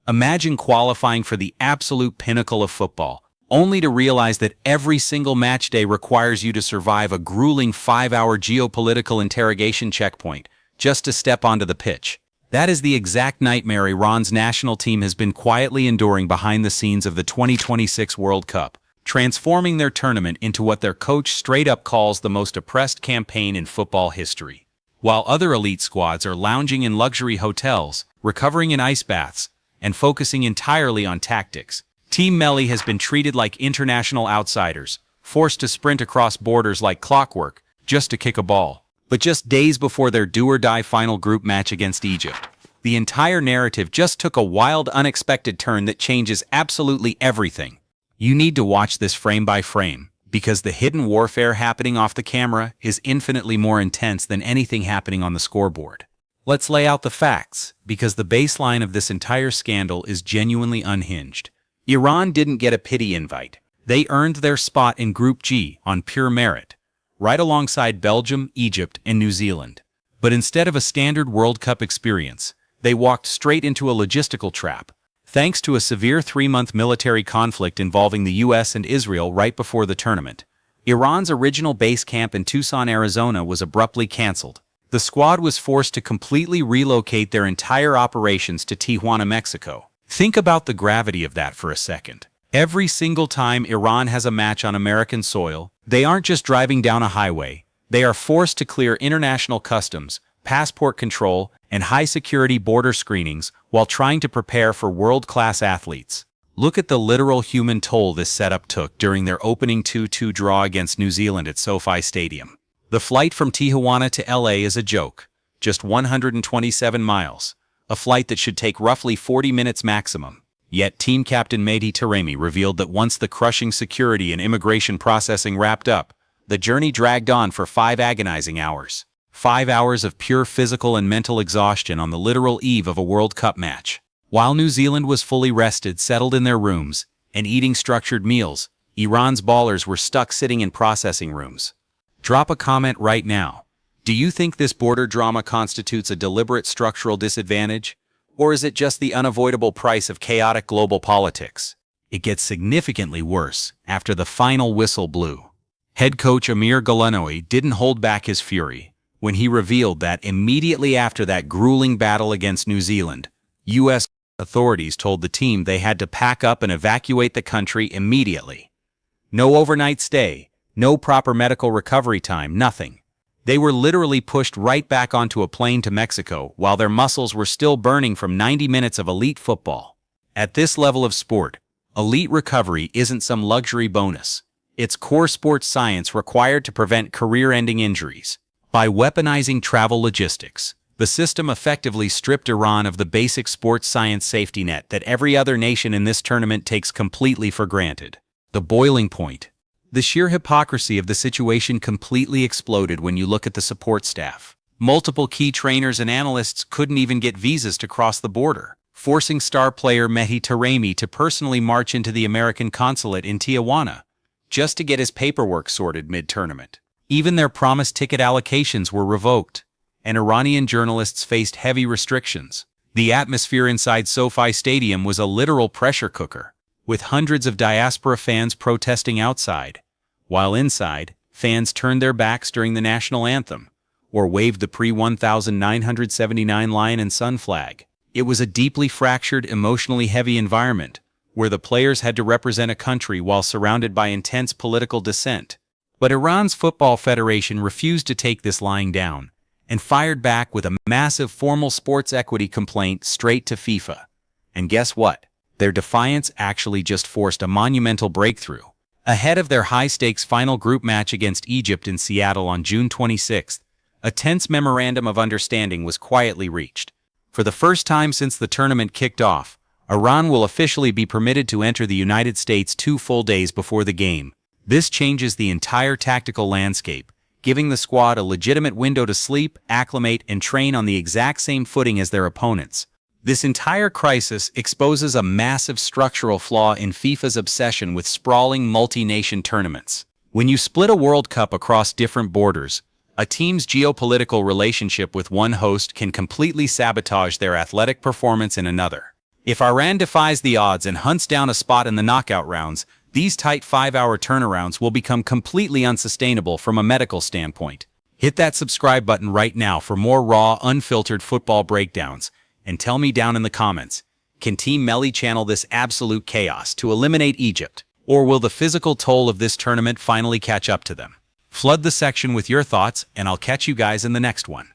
Imagine qualifying for the absolute pinnacle of football, only to realize that every single match day requires you to survive a grueling 5-hour geopolitical interrogation checkpoint just to step onto the pitch. That is the exact nightmare Iran's national team has been quietly enduring behind the scenes of the 2026 World Cup, transforming their tournament into what their coach straight up calls the most oppressed campaign in football history. While other elite squads are lounging in luxury hotels, recovering in ice baths, and focusing entirely on tactics, Team Melli has been treated like international outsiders, forced to sprint across borders like clockwork just to kick a ball. But just days before their do-or-die final group match against Egypt, the entire narrative just took a wild, unexpected turn that changes absolutely everything. You need to watch this frame by frame, because the hidden warfare happening off the camera is infinitely more intense than anything happening on the scoreboard. Let's lay out the facts, because the baseline of this entire scandal is genuinely unhinged. Iran didn't get a pity invite. They earned their spot in Group G on pure merit, right alongside Belgium, Egypt, and New Zealand. But instead of a standard World Cup experience, they walked straight into a logistical trap, thanks to a severe 3-month military conflict involving the US and Israel right before the tournament. Iran's original base camp in Tucson, Arizona was abruptly canceled. The squad was forced to completely relocate their entire operations to Tijuana, Mexico. Think about the gravity of that for a second. Every single time Iran has a match on American soil, they aren't just driving down a highway. They are forced to clear international customs, passport control, and high-security border screenings while trying to prepare for world-class athletes. Look at the literal human toll this setup took during their opening 2-2 draw against New Zealand at SoFi Stadium. The flight from Tijuana to LA is a joke, just 127 miles, a flight that should take roughly 40 minutes maximum. Yet team captain Mehdi Taremi revealed that once the crushing security and immigration processing wrapped up, the journey dragged on for 5 agonizing hours. 5 hours of pure physical and mental exhaustion on the literal eve of a World Cup match. While New Zealand was fully rested, settled in their rooms, and eating structured meals, Iran's ballers were stuck sitting in processing rooms. Drop a comment right now. Do you think this border drama constitutes a deliberate structural disadvantage? Or is it just the unavoidable price of chaotic global politics? It gets significantly worse after the final whistle blew. Head coach Amir Galenoy didn't hold back his fury when he revealed that immediately after that grueling battle against New Zealand, U.S. authorities told the team they had to pack up and evacuate the country immediately. No overnight stay, no proper medical recovery time, nothing. They were literally pushed right back onto a plane to Mexico while their muscles were still burning from 90 minutes of elite football. At this level of sport, elite recovery isn't some luxury bonus. It's core sports science required to prevent career-ending injuries. By weaponizing travel logistics, the system effectively stripped Iran of the basic sports science safety net that every other nation in this tournament takes completely for granted. The boiling point. The sheer hypocrisy of the situation completely exploded when you look at the support staff. Multiple key trainers and analysts couldn't even get visas to cross the border, forcing star player Mehdi Taremi to personally march into the American consulate in Tijuana just to get his paperwork sorted mid-tournament. Even their promised ticket allocations were revoked, and Iranian journalists faced heavy restrictions. The atmosphere inside SoFi Stadium was a literal pressure cooker, with hundreds of diaspora fans protesting outside, while inside, fans turned their backs during the national anthem, or waved the pre-1979 Lion and Sun flag. It was a deeply fractured, emotionally heavy environment, where the players had to represent a country while surrounded by intense political dissent. But Iran's Football Federation refused to take this lying down, and fired back with a massive formal sports equity complaint straight to FIFA. And guess what? Their defiance actually just forced a monumental breakthrough. Ahead of their high-stakes final group match against Egypt in Seattle on June 26th, a tense memorandum of understanding was quietly reached. For the first time since the tournament kicked off, Iran will officially be permitted to enter the United States 2 full days before the game. This changes the entire tactical landscape, giving the squad a legitimate window to sleep, acclimate, and train on the exact same footing as their opponents. This entire crisis exposes a massive structural flaw in FIFA's obsession with sprawling multi-nation tournaments. When you split a World Cup across different borders, a team's geopolitical relationship with one host can completely sabotage their athletic performance in another. If Iran defies the odds and hunts down a spot in the knockout rounds, these tight 5-hour turnarounds will become completely unsustainable from a medical standpoint. Hit that subscribe button right now for more raw, unfiltered football breakdowns, and tell me down in the comments, can Team Melli channel this absolute chaos to eliminate Egypt, or will the physical toll of this tournament finally catch up to them? Flood the section with your thoughts, and I'll catch you guys in the next one.